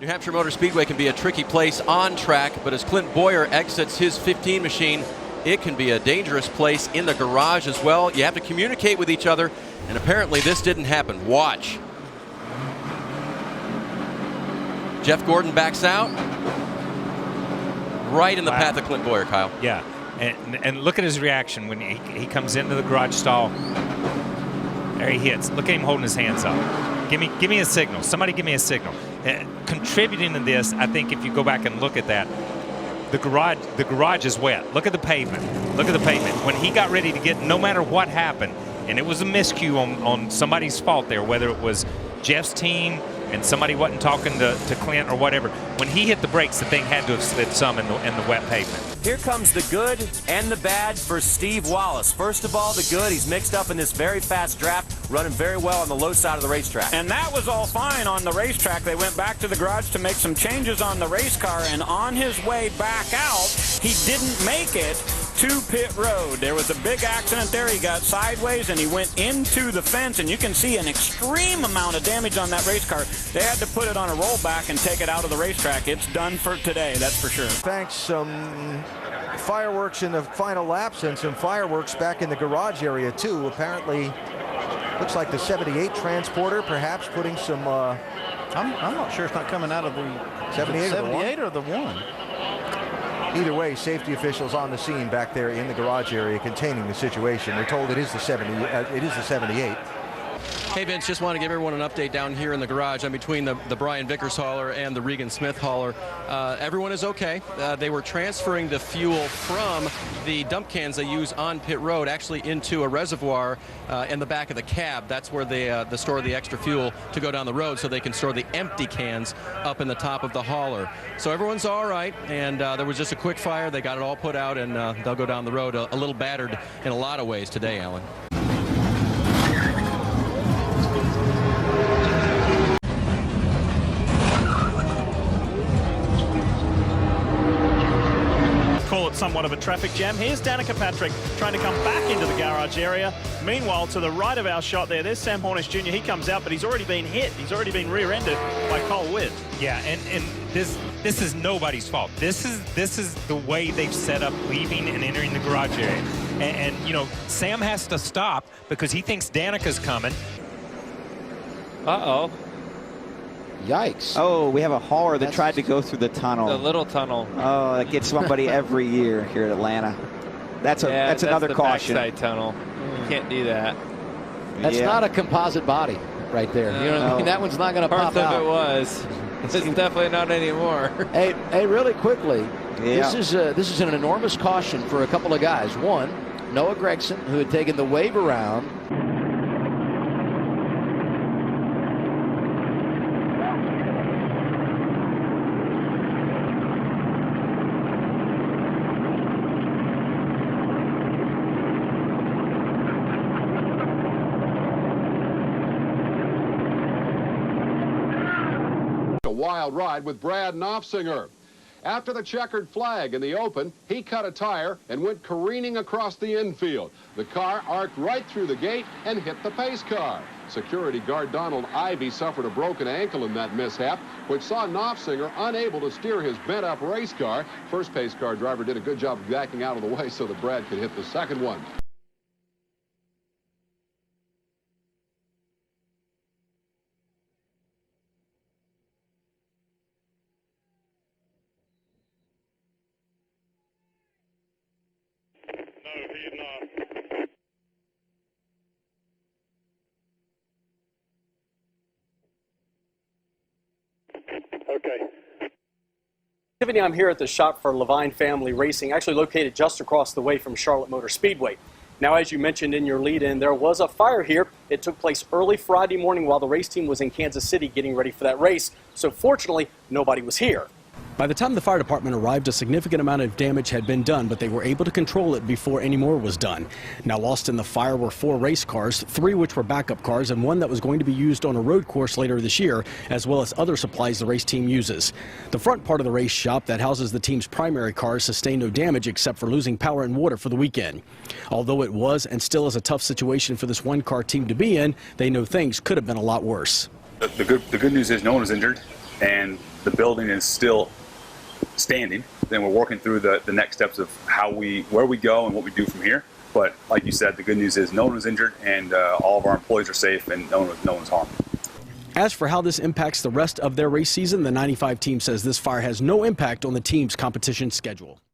New Hampshire Motor Speedway can be a tricky place on track, but as Clint Boyer exits his 15 machine, it can be a dangerous place in the garage as well. You have to communicate with each other, and apparently this didn't happen. Watch. Jeff Gordon backs out. Right in the path of Clint Boyer, Kyle. Yeah, and look at his reaction when he comes into the garage stall. There he hits. Look at him holding his hands up. Give me a signal. Somebody give me a signal. Contributing to this, I think if you go back and look at that, the garage is wet. Look at the pavement. Look at the pavement. When he got ready to get, no matter what happened, and it was a miscue on somebody's fault there, whether it was Jeff's team and somebody wasn't talking to Clint or whatever. When he hit the brakes, the thing had to have slid some in the wet pavement. Here comes the good and the bad for Steve Wallace. First of all, the good, he's mixed up in this very fast draft, running very well on the low side of the racetrack. And that was all fine on the racetrack. They went back to the garage to make some changes on the race car, and on his way back out, he didn't make it to pit road. There was a big accident there. He got sideways and he went into the fence, and you can see an extreme amount of damage on that race car. They had to put it on a rollback and take it out of the racetrack. It's done for today, that's for sure. Thanks, some fireworks in the final laps and some fireworks back in the garage area too. Apparently, looks like the 78 transporter perhaps putting some I'm not sure it's not coming out of the 78 or the one. Either way, safety officials on the scene back there in the garage area containing the situation. They're told it is the 78. Hey Vince, just want to give everyone an update down here in the garage. I'm between the Brian Vickers hauler and the Regan Smith hauler. Everyone is okay. They were transferring the fuel from the dump cans they use on pit road actually into a reservoir in the back of the cab. That's where they store the extra fuel to go down the road so they can store the empty cans up in the top of the hauler. So everyone's all right, and there was just a quick fire. They got it all put out, and they'll go down the road a little battered in a lot of ways today, Alan. Call it somewhat of a traffic jam. Here's Danica Patrick trying to come back into the garage area. Meanwhile, to the right of our shot there's Sam Hornish Jr. He comes out, but he's already been hit. He's already been rear-ended by Cole Witt. Yeah, and this is nobody's fault. This is the way they've set up leaving and entering the garage area. And you know, Sam has to stop because he thinks Danica's coming. Uh-oh. Yikes. Oh, we have a hauler that tried to go through the tunnel. The little tunnel. Oh, that gets somebody every year here at Atlanta. That's another caution. Backside tunnel. You can't do that. That's not a composite body right there. You know what I mean? That one's not going to pop out. Part of it was. It's definitely not anymore. Hey, really quickly, this is an enormous caution for a couple of guys. One, Noah Gregson, who had taken the wave around. Wild ride with Brad Knopfsinger. After the checkered flag in the open, he cut a tire and went careening across the infield. The car arced right through the gate and hit the pace car. Security guard Donald Ivy suffered a broken ankle in that mishap, which saw Knopfsinger unable to steer his bent-up race car. First pace car driver did a good job of backing out of the way so that Brad could hit the second one. I'm here at the shop for Levine Family Racing, actually located just across the way from Charlotte Motor Speedway. Now, as you mentioned in your lead-in, there was a fire here. It took place early Friday morning while the race team was in Kansas City getting ready for that race. So fortunately, nobody was here. By the time the fire department arrived, a significant amount of damage had been done, but they were able to control it before any more was done. Now, lost in the fire were 4 race cars, 3 which were backup cars, and 1 that was going to be used on a road course later this year, as well as other supplies the race team uses. The front part of the race shop that houses the team's primary cars sustained no damage except for losing power and water for the weekend. Although it was and still is a tough situation for this one-car team to be in, they know things could have been a lot worse. The good news is no one was injured. and the building is still standing, then we're working through the next steps of where we go and what we do from here. But like you said, the good news is no one was injured, and all of our employees are safe, and no one's harmed. As for how this impacts the rest of their race season, the 95 team says this fire has no impact on the team's competition schedule.